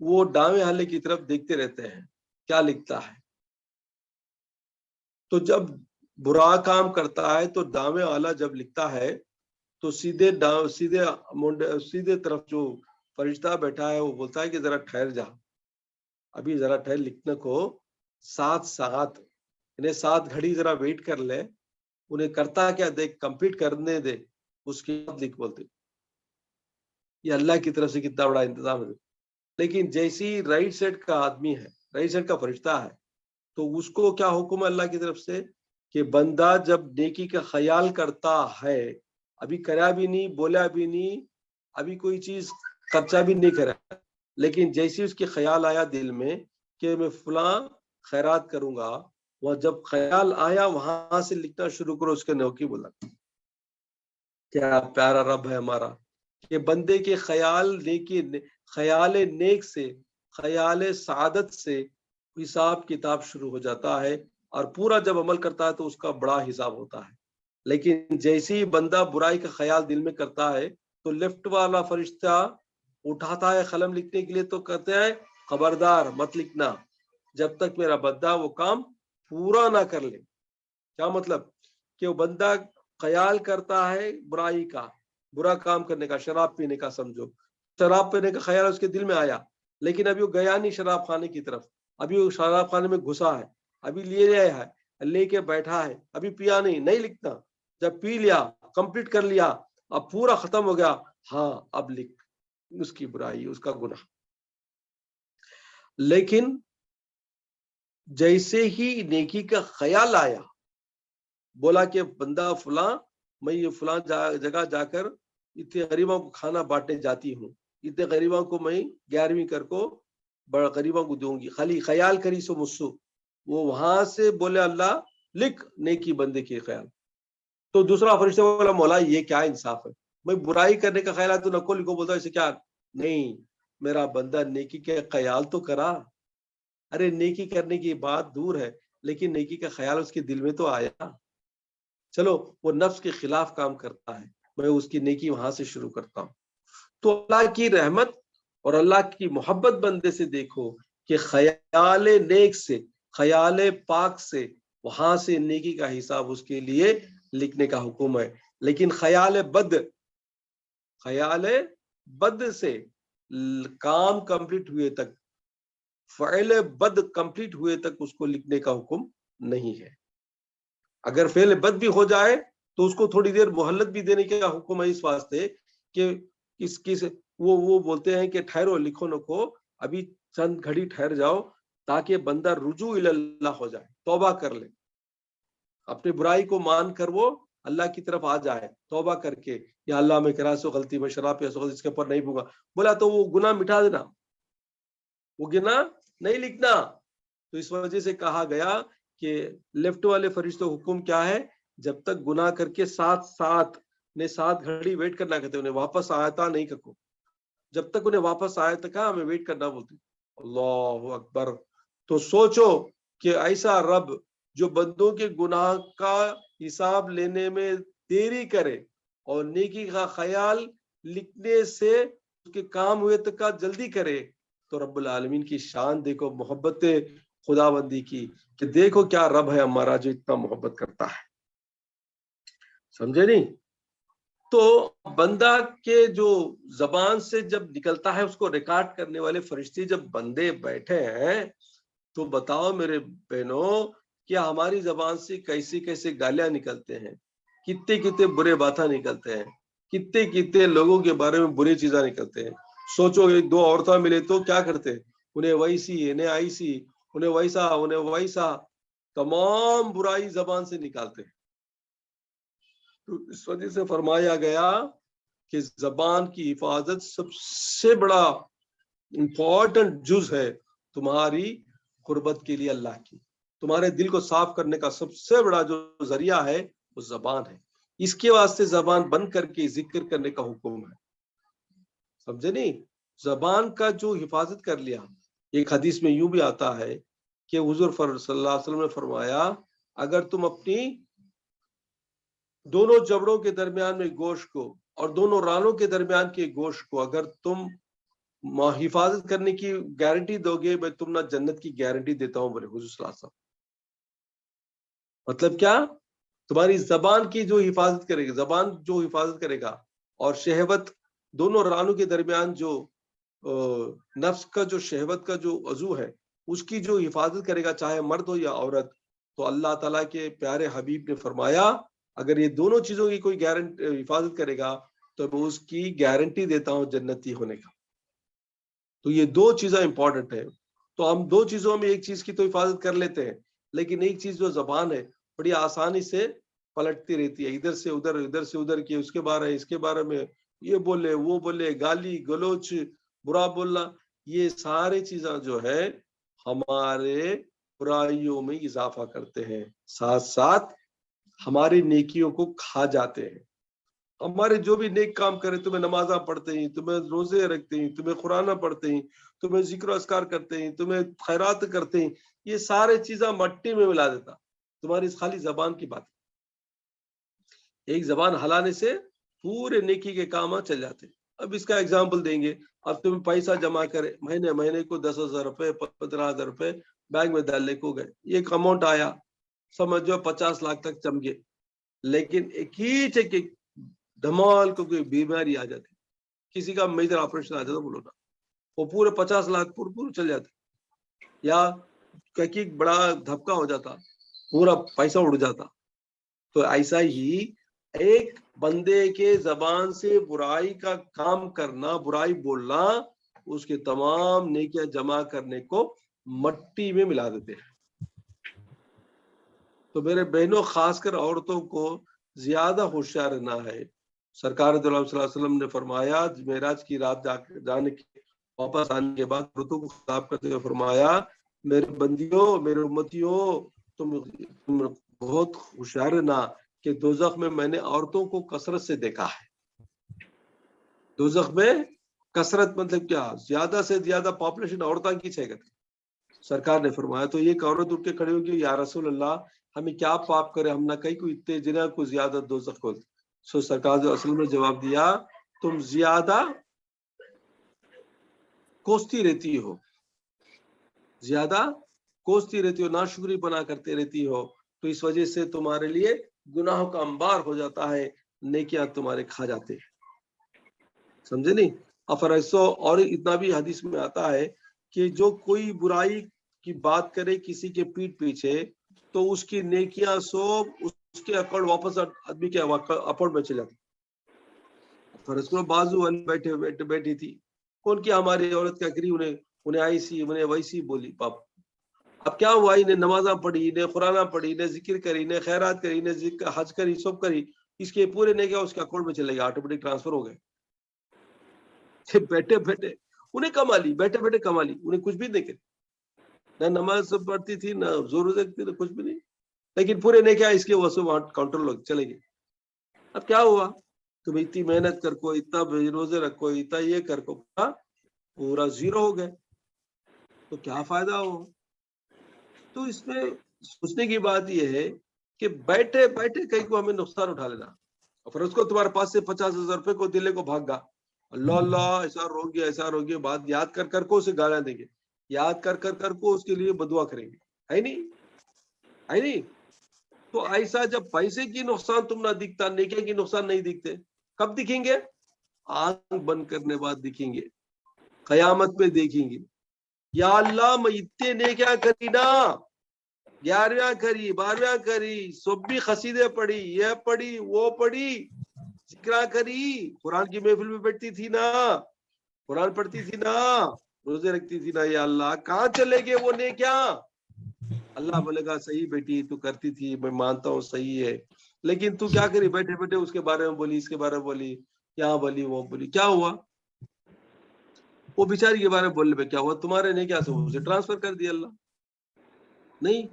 وہ دائیں حلے کی طرف دیکھتے رہتے ہیں کیا لکھتا ہے. تو جب برا کام کرتا ہے تو دائیں والا جب لکھتا ہے تو سیدھے طرف جو فرشتہ بیٹھا ہے وہ بولتا ہے کہ ذرا ٹھہر جا, ابھی ذرا ٹھہر, لکھنے کو 7 گھڑی ذرا ویٹ کر لے, انہیں کرتا کیا دیکھ, کمپلیٹ کرنے دے, اس کے بعد لکھ بولتے. یہ اللہ کی طرف سے کتنا بڑا انتظام ہے. لیکن جیسی رائٹ سائڈ کا آدمی ہے, رائٹ سائڈ کا فرشتہ ہے, تو اس کو کیا حکم ہے اللہ کی طرف سے کہ بندہ جب نیکی کا خیال کرتا ہے, ابھی کرا بھی نہیں, بولا بھی نہیں, ابھی کوئی چیز خرچہ بھی نہیں کرا, لیکن جیسے اس کے خیال آیا دل میں کہ میں فلاں خیرات کروں گا, وہ جب خیال آیا وہاں سے لکھنا شروع کرو. اس کے نوکی بولا کیا پیارا رب ہے ہمارا کہ بندے کے خیال نیک سے, خیال سعادت سے حساب کتاب شروع ہو جاتا ہے, اور پورا جب عمل کرتا ہے تو اس کا بڑا حساب ہوتا ہے. لیکن جیسے ہی بندہ برائی کا خیال دل میں کرتا ہے تو لیفٹ والا فرشتہ اٹھاتا ہے قلم لکھنے کے لیے, تو کہتے ہیں خبردار مت لکھنا جب تک میرا بندہ وہ کام پورا نہ کر لے. کیا مطلب کہ وہ بندہ خیال کرتا ہے برائی کا, برا کام کرنے کا, شراب پینے کا, سمجھو شراب پینے کا خیال اس کے دل میں آیا, لیکن ابھی وہ گیا نہیں شراب خانے کی طرف, ابھی وہ شراب خانے میں گھسا ہے, ابھی لے کے بیٹھا ہے, ابھی پیا نہیں لکھنا. جب پی لیا, کمپلیٹ کر لیا, اب پورا ختم ہو گیا, ہاں اب لکھ اس کی برائی, اس کا گناہ. لیکن جیسے ہی نیکی کا خیال آیا, بولا کہ بندہ فلاں, میں یہ فلاں جگہ جا کر اتنے غریبوں کو کھانا بانٹنے جاتی ہوں, اتنے غریبوں کو میں 11ویں کر کو بڑا غریبوں کو دوں گی, خالی خیال کری سو مجھ سے, وہ وہاں سے بولے اللہ لکھ نیکی بندے کے خیال. تو دوسرا فرشتہ بولا مولا یہ کیا انصاف ہے, میں برائی کرنے کا خیال ہے تو نکو لکھو, بولتا اسے کیا نہیں, میرا بندہ نیکی کے خیال تو کرا. ارے نیکی کرنے کی بات دور ہے, لیکن نیکی کا خیال اس کے دل میں تو آیا. چلو وہ نفس کے خلاف کام کرتا ہے, میں اس کی نیکی وہاں سے شروع کرتا ہوں. تو اللہ کی رحمت اور اللہ کی محبت بندے سے دیکھو کہ خیال نیک سے, خیال پاک سے, وہاں سے نیکی کا حساب اس کے لیے لکھنے کا حکم ہے. لیکن خیال بد سے کام کمپلیٹ ہوئے تک, فعل بد کمپلیٹ ہوئے تک اس کو لکھنے کا حکم نہیں ہے. اگر فعل بد بھی ہو جائے تو اس کو تھوڑی دیر مہلت بھی دینے کا حکم ہے, اس واسطے کہ وہ بولتے ہیں کہ ٹھہرو, لکھو نکو, ابھی چند گھڑی ٹھہر جاؤ, تاکہ بندہ رجوع اللہ ہو جائے, توبہ کر لے, اپنی برائی کو مان کر وہ اللہ کی طرف آ جائے, توبہ کر کے یا اللہ میں کرا سو غلطی, میں شراب پیا سو غلطی, اس کے اوپر نہیں پوں گا. بولا تو وہ گناہ مٹا دینا, وہ گناہ نہیں لکھنا. تو اس وجہ سے کہا گیا کہ لیفٹ والے فرشتوں حکم کیا ہے, جب تک گناہ کر کے 7 گھڑی ویٹ کرنا کہتے, انہیں واپس آتا نہیں ککو, جب تک انہیں واپس آیا تک ہمیں ویٹ کرنا بولتے. اللہ اکبر. تو سوچو کہ ایسا رب جو بندوں کے گناہ کا حساب لینے میں دیری کرے اور نیکی کا خیال لکھنے سے اس کے کام ہوئے تک کا جلدی کرے, تو رب العالمین کی شان دیکھو, محبت خدا بندی کی, کہ دیکھو کیا رب ہے ہمارا جو اتنا محبت کرتا ہے. سمجھے نہیں؟ تو بندہ کے جو زبان سے جب نکلتا ہے اس کو ریکارڈ کرنے والے فرشتے جب بندے بیٹھے ہیں, تو بتاؤ میرے بہنوں کیا ہماری زبان سے کیسے گالیاں نکلتے ہیں, کتنے برے باتیں نکلتے ہیں, کتنے لوگوں کے بارے میں بری چیزیں نکلتے ہیں. سوچو 2 عورتیں ملے تو کیا کرتے, انہیں ویسی, انہیں ایسی, انہیں ویسا, تمام برائی زبان سے نکالتے ہیں. تو اس وجہ سے فرمایا گیا کہ زبان کی حفاظت سب سے بڑا امپورٹنٹ جز ہے تمہاری قربت کے لیے اللہ کی. تمہارے دل کو صاف کرنے کا سب سے بڑا جو ذریعہ ہے وہ زبان ہے. اس کے واسطے زبان بند کر کے ذکر کرنے کا حکم ہے. سمجھے نہیں؟ زبان کا جو حفاظت کر لیا. ایک حدیث میں یوں بھی آتا ہے کہ حضور صلی اللہ علیہ وسلم نے فرمایا, اگر تم اپنی دونوں جبڑوں کے درمیان میں گوشت کو اور دونوں رانوں کے درمیان کے گوشت کو اگر تم حفاظت کرنے کی گارنٹی دو گے میں تم نہ جنت کی گارنٹی دیتا ہوں بولے حضور صلی اللہ علیہ وسلم. مطلب کیا؟ تمہاری زبان کی جو حفاظت کرے گا، زبان جو حفاظت کرے گا اور شہوت دونوں رانوں کے درمیان جو نفس کا جو شہوت کا جو عضو ہے اس کی جو حفاظت کرے گا، چاہے مرد ہو یا عورت، تو اللہ تعالیٰ کے پیارے حبیب نے فرمایا اگر یہ دونوں چیزوں کی کوئی حفاظت کرے گا تو میں اس کی گارنٹی دیتا ہوں جنتی ہونے کا. تو یہ دو چیزیں امپورٹنٹ ہیں. تو ہم دو چیزوں میں ایک چیز کی تو حفاظت کر لیتے ہیں، لیکن ایک چیز جو زبان ہے بڑی آسانی سے پلٹتی رہتی ہے، ادھر سے ادھر کی اس کے بارے میں یہ بولے وہ بولے، گالی گلوچ، برا بولنا، یہ سارے چیزیں جو ہے ہمارے برائیوں میں اضافہ کرتے ہیں، ساتھ ساتھ ہماری نیکیوں کو کھا جاتے ہیں. ہمارے جو بھی نیک کام کرے، تمہیں نمازاں پڑھتے ہیں، تمہیں روزے رکھتے ہیں، تمہیں قرآن پڑھتے ہیں، تمہیں ذکر و اذکار کرتے ہیں، تمہیں خیرات کرتے ہیں، یہ سارے چیزیں مٹی میں ملا دیتا. تمہاری خالی زبان کی بات، ایک زبان ہلانے سے پورے نیکی کے کام چل جاتے. اب اس کا ایگزامپل دیں گے. اب تم پیسہ جمع کرے مہینے کو 10,000 روپے 15,000 روپے بینک میں ڈالنے کو گئے، ایک اماؤنٹ آیا سمجھو 50 لاکھ تک چمکے، لیکن ایک ہی دھمال کو کوئی بیماری آ جاتی، کسی کا میجر آپریشن آ جاتا، بولو نا وہ پورے 50 لاکھ پورے چل جاتے، یا کہیں بڑا دھبکا ہو جاتا، پورا پیسہ اڑ جاتا. تو ایسا ہی ایک بندے کے زبان سے برائی کا کام کرنا، برائی بولنا، اس کے تمام نیکیاں جمع کرنے کو مٹی میں ملا دیتے ہیں. تو میرے بہنوں، خاص کر عورتوں کو زیادہ ہوشیار رہنا ہے. سرکار صلی اللہ علیہ وسلم نے فرمایا معراج کی رات جانے کے واپس آنے کے بعد عورتوں کو خطاب کرتے ہوئے فرمایا میرے بندیوں، میرے امتیوں، تم بہت ہوشیار رہنا کہ دوزخ میں نے عورتوں کو کثرت سے دیکھا ہے. دوزخ میں کثرت مطلب کیا؟ زیادہ سے زیادہ پاپولیشن عورتوں کی ہے. سرکار نے فرمایا تو ایک عورت اٹھ کے کھڑی ہوگی، یا رسول اللہ ہمیں کیا پاپ کرے، ہم نہ کہیں کو اتنے جنہ کو زیادہ دوزخ کو. سو سرکار نے جواب دیا تم زیادہ کوستی رہتی ہو، زیادہ کوستی رہتی ہو، ناشکری بنا کرتے رہتی ہو، تو اس وجہ سے تمہارے لیے گناہوں کا انبار ہو جاتا ہے، نیکیاں تمہارے کھا جاتے ہیں. سمجھے نہیں؟ افرسو. اور اتنا بھی حدیث میں آتا ہے کہ جو کوئی برائی کی بات کرے کسی کے پیٹھ پیچھے تو اس کی نیکیاں سب اس کے اکاؤنٹ واپس آدمی کے اکاؤنٹ میں چل جاتی. فرض کرو بازو والے بیٹھی تھی، کون کیا ہماری عورت کیا کری، انہیں ایسی انہیں ویسی بولی پاپ. اب کیا ہوا، انہیں نمازاں پڑھی، انہیں قرآن پڑھی، انہیں ذکر کری، انہیں خیرات کری، انہیں حج کری، سب کری، اس کے پورے نیکیاں اس کے اکاؤنٹ میں چلے گئے، آٹومیٹک ٹرانسفر ہو گئے. بیٹھے بیٹھے انہیں کما لی، بیٹھے بیٹھے کما لی، انہیں کچھ بھی نہیں کری، نہ نماز سب پڑھتی تھی، نہ زور دیکھتی تھی، کچھ بھی نہیں، لیکن پورے نیکیاں اس کے وسو وہاں کاؤنٹر لوگ چلے گئے. اب کیا ہوا، تم اتنی محنت کر کو، اتنا روزے رکھو، اتنا یہ کر کو، پورا زیرو ہو گئے، تو کیا فائدہ ہو. تو اس میں سوچنے کی بات یہ ہے کہ بیٹھے بیٹھے کہیں کو ہمیں نقصان اٹھا لینا. پھر اس کو تمہارے پاس سے 50,000 روپے کو دلے کو بھاگ گا، اللہ اللہ ایسا رو گیا ایسا رو گیا، بات یاد کر کر کو اسے گالیاں دیں گے، یاد کر کر کر کو اس کے لیے بدعا کریں گے، ہے نہیں. تو ایسا جب پیسے کی نقصان تم نہ دکھتا، نیکیاں کی نقصان نہیں دکھتے، کب دکھیں گے؟ آنکھ بند کرنے بعد دکھیں گے، قیامت میں دیکھیں گے. یا اللہ میں اتنے نیکیاں کری نا، 11واں کری، 12واں کری، سب بھی قصیدے پڑھی، یہ پڑھی وہ پڑھی، ذکرہ کری، قرآن کی محفل میں بیٹھتی تھی نا، قرآن پڑھتی تھی نا، روزے رکھتی تھی نا، یا اللہ کہاں چلے گئے وہ نیکیاں؟ اللہ بولے گا صحیح بیٹی تو کرتی تھی، میں مانتا ہوں صحیح ہے، لیکن تو کیا کری، بیٹھے بیٹھے اس کے بارے میں بولی، اس کے بارے میں بولی، کیا بولی وہ بولی، کیا ہوا؟ وہ بیچاری کے بارے میں بولنے پہ کیا ہوا؟ تمہارے نے کیا سب اسے ٹرانسفر کر دیا. اللہ نہیں،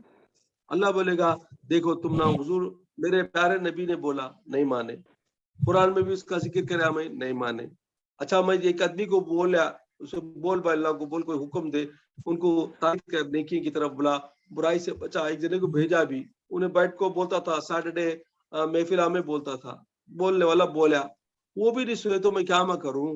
اللہ بولے گا دیکھو تم نہ حضور میرے پیارے نبی نے بولا نہیں مانے، قرآن میں بھی اس کا ذکر کرا میں نہیں مانے. اچھا میں ایک آدمی کو بولا، اسے بول بھائی اللہ کو بول، کوئی حکم دے، ان کو تعریف کر، نیکی کی طرف بلا، برائی سے بچا. ایک جنے کو بھیجا بھی، انہیں بیٹھ کو بولتا تھا، سیٹرڈے محفل میں بولتا تھا، بولنے والا بولا، وہ بھی نہیں سنے تو میں کیا میں کروں.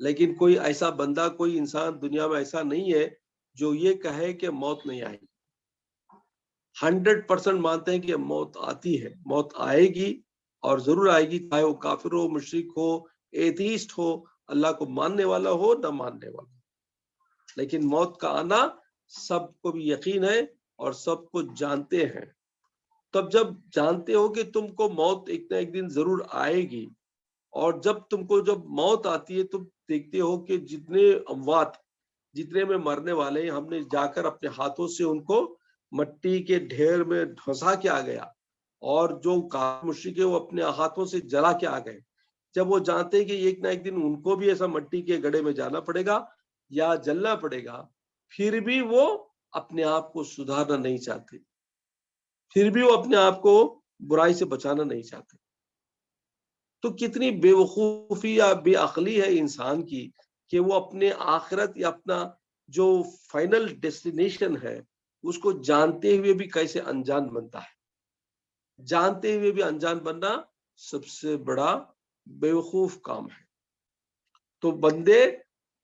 لیکن کوئی ایسا بندہ، کوئی انسان دنیا میں ایسا نہیں ہے جو یہ کہے کہ موت نہیں آئے گی۔ 100% مانتے ہیں کہ موت آتی ہے، موت آئے گی اور ضرور آئے گی، چاہے وہ کافر ہو، مشرک ہو، ایتھیسٹ ہو، اللہ کو ماننے والا ہو نہ ماننے والا، لیکن موت کا آنا سب کو بھی یقین ہے اور سب کو جانتے ہیں۔ تب جب جانتے ہو کہ تم کو موت ایک نہ ایک دن ضرور آئے گی، اور جب تم کو جب موت آتی ہے تم دیکھتے ہو کہ جتنے اموات، جتنے میں مرنے والے ہیں، ہم نے جا کر اپنے ہاتھوں سے ان کو مٹی کے ڈھیر میں دھنسا کے آ گیا، اور جو کافر مشرک ہے وہ اپنے ہاتھوں سے جلا کے آ گئے۔ جب وہ جانتے ہیں کہ ایک نہ ایک دن ان کو بھی ایسا مٹی کے گڑھے میں جانا پڑے گا یا جلنا پڑے گا، پھر بھی وہ اپنے آپ کو سدھارنا نہیں چاہتے، پھر بھی وہ اپنے آپ کو برائی سے بچانا نہیں چاہتے۔ تو کتنی بے وقوفی یا بے عقلی ہے انسان کی کہ وہ اپنے آخرت یا اپنا جو فائنل ڈیسٹینیشن ہے اس کو جانتے ہوئے بھی کیسے انجان بنتا ہے۔ جانتے ہوئے بھی انجان بننا سب سے بڑا بے وقوف کام ہے۔ تو بندے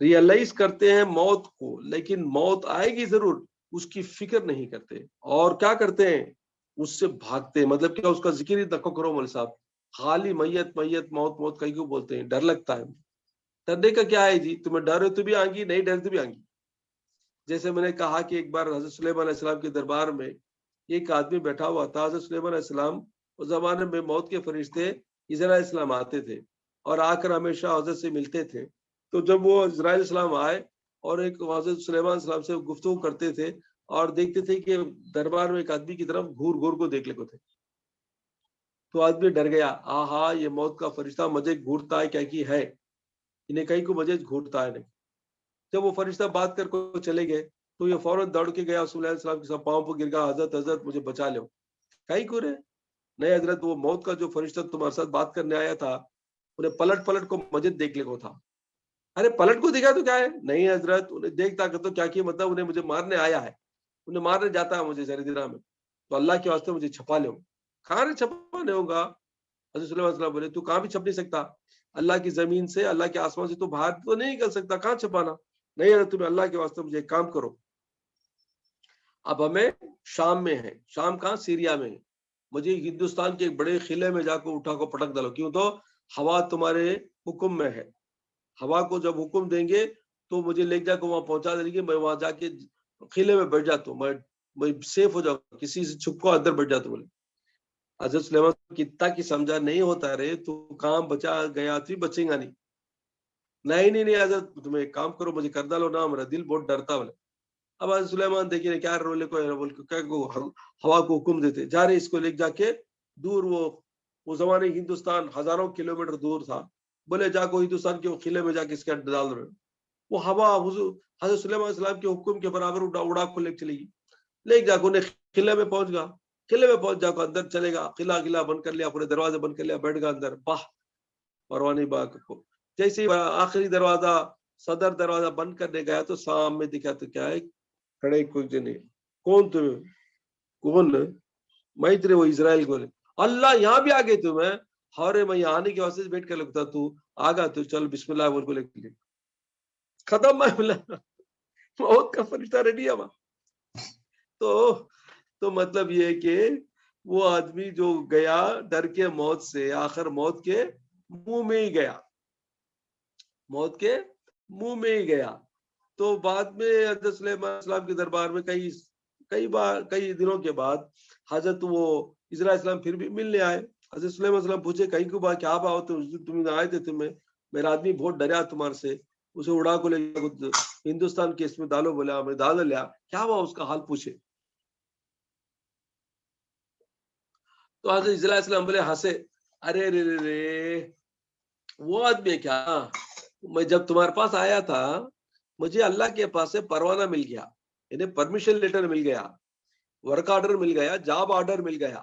ریئلائز کرتے ہیں موت کو، لیکن موت آئے گی ضرور، اس کی فکر نہیں کرتے، اور کیا کرتے ہیں، اس سے بھاگتے ہیں۔ مطلب کیا، اس کا ذکر ہی نہ کرو مول صاحب، خالی میت میت موت موت کہیں کیوں بولتے ہیں، ڈر لگتا ہے۔ ڈرنے کا کیا ہے جی، تمہیں ڈر ہے تو بھی آئیں گی، نہیں ڈر تو بھی آئیں گی۔ جیسے میں نے کہا کہ ایک بار حضرت سلیمان علیہ السلام کے دربار میں ایک آدمی بیٹھا ہوا تھا۔ حضرت سلیمان علیہ السلام اس زمانے میں موت کے فرشتے اسرائیل علیہ السلام آتے تھے اور آ کر ہمیشہ حضرت سے ملتے تھے۔ تو جب وہ اسرائیل علیہ السلام آئے اور ایک حضرت سلیمان علیہ السلام سے گفتگو کرتے تھے اور دیکھتے تھے کہ دربار میں ایک آدمی کی طرف گھور گھور کو دیکھ لے کو تھے، تو آدمی ڈر گیا، آہا یہ موت کا فرشتہ مجھے گھورتا ہے کیا کی ہے، انہیں کہیں کو مجھے گھورتا ہے نہیں۔ جب وہ فرشتہ بات کر کو چلے گئے تو یہ فوراً دوڑ کے گیا رسول اللہ علیہ السلام کے ساتھ پاؤں پر گر گیا، حضرت حضرت مجھے بچا لو۔ کہیں کو رہے، نہیں حضرت وہ موت کا جو فرشتہ تمہارے ساتھ بات کرنے آیا تھا انہیں پلٹ پلٹ کو مجھے دیکھ لے کو تھا۔ ارے پلٹ کو دیکھا تو کیا ہے، نہیں حضرت انہیں دیکھتا کہ تو کیا کیا، مطلب انہیں مجھے مارنے آیا ہے، انہیں مارنے جاتا ہے مجھے ذرا دنہ میں، تو اللہ کے واسطے مجھے چھپا لو۔ کہاں نے چھپانے ہوگا، حضرت صلی اللہ علیہ وسلم بولے تو کہاں بھی چھپ نہیں سکتا، اللہ کی زمین سے، اللہ کے آسمان سے تو باہر تو نہیں نکل سکتا، کہاں چھپانا، نہیں حضرت تمہیں اللہ کے واسطے مجھے ایک کام کرو۔ اب ہمیں شام میں ہے، شام کہاں، سیریا میں ہے، مجھے ہندوستان کے ایک بڑے قلعے میں جا کو اٹھا کو پٹک ڈالو، کیوں تو ہوا تمہارے حکم میں ہے، ہوا کو جب حکم دیں گے تو مجھے لے جا کے وہاں پہنچا دیں گے، میں وہاں جا کے قلعے میں بیٹھ جاتا ہوں، میں سیف ہو جاؤں، کسی سے چھپ کو اندر بیٹھ جاتا ہوں۔ بولے حضرت سلیمان کتنا کی سمجھا نہیں ہوتا رے، تو کام بچا گیا تو بچیں گا نہیں، نہیں حضرت تمہیں ایک کام کرو، مجھے کر ڈالو نا، میرا دل بہت ڈرتا۔ بولے اب حضرت سلیمان دیکھیے کیا رولے کو بول کے کیا ہوا کو حکم دیتے، جا رہے اس کو لے جا کے دور، وہ زمانے ہندوستان ہزاروں کلومیٹر دور تھا، بولے جا کو ہندوستان کے قلعے میں جا کے اس کے ڈال رہے، وہ ہوا حضرت سلیمان علیہ السلام کے حکم کے برابر اڑا کو لے چلے گی، لے جا کو قلعے میں پہنچ گا، قلعے میں پہنچ جا کو اندر چلے گا، قلعہ بند کر لیا، پورے دروازے بند کر لیا، بیٹھ گا اندر، باہ پروانی باغ کو جیسے آخری دروازہ صدر دروازہ بند کرنے گیا تو سامنے دکھا تو کیا ہے، کھڑے کوئی جنے، کون تمہیں، کون میں تیرے وہ اسرائیل کو، اللہ یہاں بھی آگے تمہیں، ہارے میں یہاں آنے کے واسطے بیٹھ کر لگتا، تو آگا تو چل بسم اللہ بول کو لے کے ختم، میں موت کا فرشتہ ریڈی ہے وہاں۔ تو مطلب یہ کہ وہ آدمی جو گیا ڈر کے موت سے، آخر موت کے منہ میں ہی گیا، موت کے منہ میں ہی گیا۔ تو بعد میں حضرت سلیمان علیہ السلام کے دربار میں کئی دنوں کے بعد حضرت وہ اسرائیل السلام پھر بھی ملنے آئے۔ حضرت سلیمان علیہ السلام پوچھے کہیں کو بات کیا باؤ، تم آئے تھے، تمہیں میرا آدمی بہت ڈریا تمہارے سے، اسے اڑا کو لے ہندوستان کے اس میں ڈالو، بولا میں ڈال لیا، کیا ہوا اس کا حال پوچھے۔ تو حضرت اسرائیل السلام بولے ہنسے، ارے رے رے رے وہ آدمی کیا، میں جب تمہارے پاس آیا تھا مجھے اللہ کے پاس سے پروانہ مل گیا، انہیں پرمیشن لیٹر مل گیا، ورک آرڈر مل گیا، جاب آرڈر مل گیا،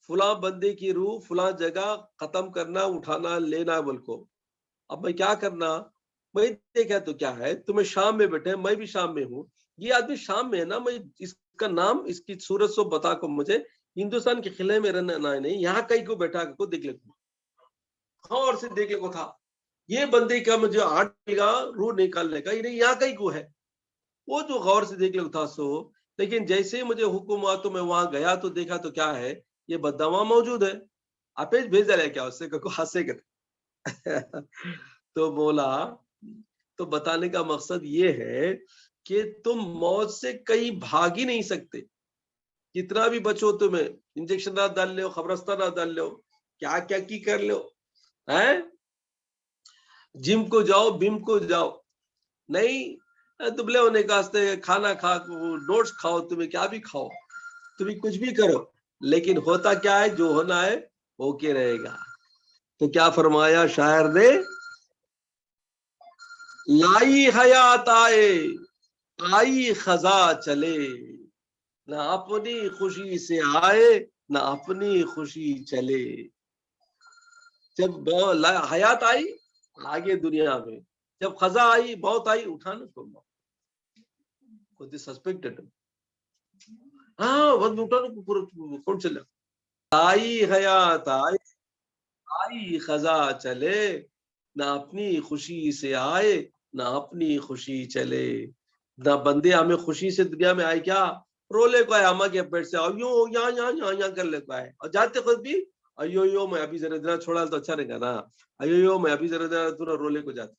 فلاں بندے کی روح فلاں جگہ ختم کرنا، اٹھانا، لینا بول کو۔ اب میں کیا کرنا، میں دیکھا تو کیا ہے، تمہیں شام میں بیٹھے، میں بھی شام میں ہوں، یہ آدمی شام میں ہے نا، میں اس کا نام، اس کی صورت سو بتا کو مجھے، ہندوستان کے قلعے میں رہنا نہیں، یہاں کہیں کو بیٹھا کو دیکھ لے کو، اور سے دیکھ لے کو تھا، یہ بندے کا مجھے آٹھ کا روح نکالنے کا، یہ نہیں یہاں کہیں کو ہے، وہ جو غور سے دیکھ لو تھا سو، لیکن جیسے مجھے حکم ہوا تو میں وہاں گیا تو دیکھا تو کیا ہے، یہ بدعا موجود ہے، آپ بھیج رہے کیا اس سے ہاتھ سے تو بولا، تو بتانے کا مقصد یہ ہے کہ تم موت سے کہیں بھاگ ہی نہیں سکتے، کتنا بھی بچو تمہیں انجیکشن نہ ڈال لو، خبرستہ نہ ڈال لو، کیا کیا کی کر لو، جم کو جاؤ بم کو جاؤ، نہیں دبلے ہونے کا کھانا کھا نوٹس کھاؤ، تمہیں کیا بھی کھاؤ، تمہیں کچھ بھی کرو، لیکن ہوتا کیا ہے، جو ہونا ہے ہو کے رہے گا۔ تو کیا فرمایا شاعر نے، لائی حیات آئے آئی خزاں چلے، نہ اپنی خوشی سے آئے نہ اپنی خوشی چلے۔ جب حیات آئی آگے دنیا میں، جب خزاں آئی موت آئی، اٹھانا چھوڑنا خود سسپیکٹڈ، ہاں بند اٹھانا کون چلا، آئی حیات آئی آئی خزاں چلے، نہ اپنی خوشی سے آئے نہ اپنی خوشی چلے۔ نہ بندے ہمیں خوشی سے دنیا میں آئے، کیا رولے کو آئے، اما کے پیٹ سے یوں یہاں یہاں یہاں یہاں کر لیتا ہے، اور جاتے خود بھی ایو یو میں ابھی ذرا ذرا چھوڑا تو اچھا رہے گا نا، ایو یو میں ابھی ذرا ذرا تھوڑا رولے کو جاتے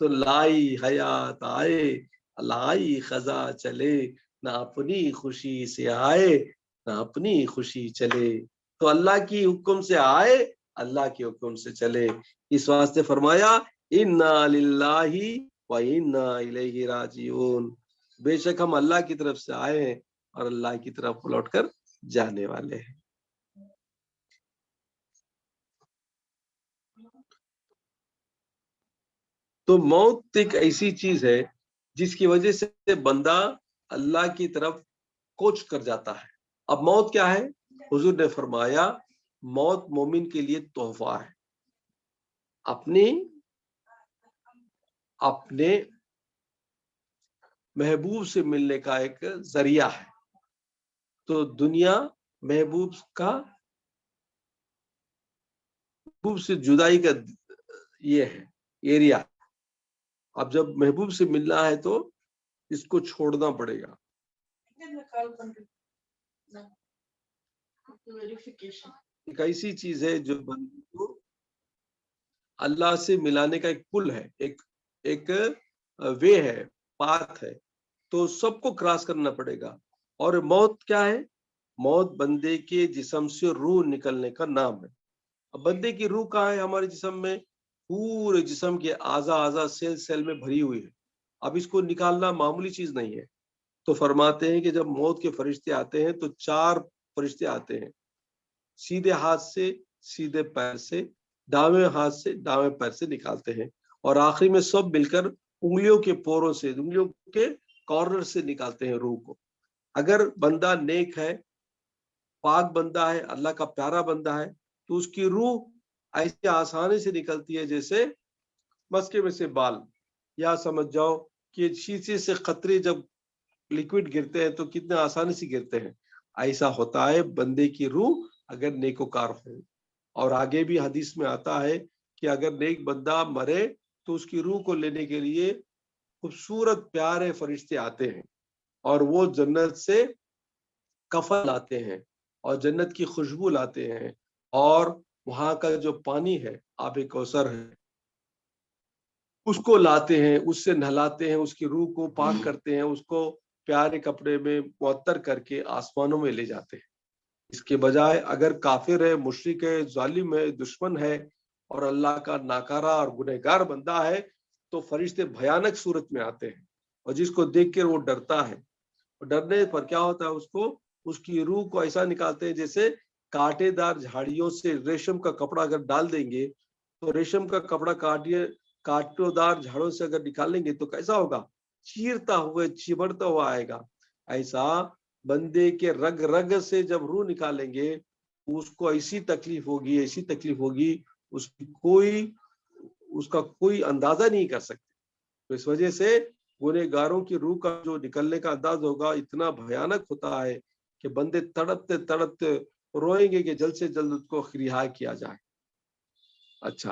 تو لائی حیات آئے لائی خزاں چلے، نہ اپنی خوشی سے آئے نہ اپنی خوشی چلے۔ تو اللہ کی حکم سے آئے، اللہ کے حکم سے چلے، اس واسطے فرمایا انا للہ و انا الیہ راجعون، بے شک ہم اللہ کی طرف سے آئے ہیں اور اللہ کی طرف لوٹ کر جانے والے ہیں۔ تو موت ایک ایسی چیز ہے جس کی وجہ سے بندہ اللہ کی طرف کوچ کر جاتا ہے۔ اب موت کیا ہے، حضور نے فرمایا موت مومن کے لیے تحفہ ہے، اپنے محبوب سے ملنے کا ایک ذریعہ ہے۔ تو دنیا محبوب سے جدائی کا یہ ہے ایریا، اب جب محبوب سے ملنا ہے تو اس کو چھوڑنا پڑے گا۔ ایک ایسی چیز ہے جو بندے کو اللہ سے ملانے کا ایک پل ہے، ایک وے ہے، پاتھ ہے، تو سب کو کراس کرنا پڑے گا۔ اور موت کیا ہے، موت بندے کے جسم سے روح نکلنے کا نام ہے۔ اب بندے کی روح کہاں ہے، ہمارے جسم میں، پورے جسم کے اعضاء سیل میں بھری ہوئی ہے، اب اس کو نکالنا معمولی چیز نہیں ہے۔ تو فرماتے ہیں کہ جب موت کے فرشتے آتے ہیں تو 4 فرشتے آتے ہیں، سیدھے ہاتھ سے سیدھے پیر سے، داویں ہاتھ سے داویں پیر سے نکالتے ہیں، اور آخری میں سب مل کر انگلیوں کے پوروں سے، انگلیوں کے کارنر سے نکالتے ہیں روح کو۔ اگر بندہ نیک ہے، پاک بندہ ہے، اللہ کا پیارا بندہ ہے، تو اس کی روح ایسے آسانی سے نکلتی ہے جیسے مسکے میں سے بال، یا سمجھ جاؤ کہ شیشے سے قطرے جب لکوڈ گرتے ہیں تو کتنے آسانی سے گرتے ہیں، ایسا ہوتا ہے بندے کی روح اگر نیکوکار ہو۔ اور آگے بھی حدیث میں آتا ہے کہ اگر نیک بندہ مرے تو اس کی روح کو لینے کے لیے خوبصورت پیارے فرشتے آتے ہیں، اور وہ جنت سے کفن لاتے ہیں اور جنت کی خوشبو لاتے ہیں، اور وہاں کا جو پانی ہے آب کوثر ہے اس کو لاتے ہیں، اس سے نہلاتے ہیں، اس کی روح کو پاک کرتے ہیں، اس کو پیارے کپڑے میں معطر کر کے آسمانوں میں لے جاتے ہیں۔ اس کے بجائے اگر کافر ہے، مشرک ہے، ظالم ہے، دشمن ہے اور اللہ کا ناکارہ اور گنہگار بندہ ہے تو فرشتے بھیانک صورت میں آتے ہیں، اور جس کو دیکھ کر وہ ڈرتا ہے، اور ڈرنے پر کیا ہوتا ہے، اس کی روح کو ایسا نکالتے ہیں جیسے کانٹے دار جھاڑیوں سے ریشم کا کپڑا اگر ڈال دیں گے تو ریشم کا کپڑا کانٹوں دار جھاڑوں سے اگر نکالیں گے تو کیسا ہوگا، چیرتا ہوا چبڑتا ہوا آئے گا۔ ایسا بندے کے رگ رگ سے جب روح نکالیں گے اس کو ایسی تکلیف ہوگی اس کا کوئی اندازہ نہیں کر سکتے۔ تو اس وجہ سے گنہگاروں کی روح کا جو نکلنے کا انداز ہوگا اتنا بھیانک ہوتا ہے کہ بندے تڑپتے تڑپتے روئیں گے کہ جلد سے جلد اس کو رہا کیا جائے۔ اچھا،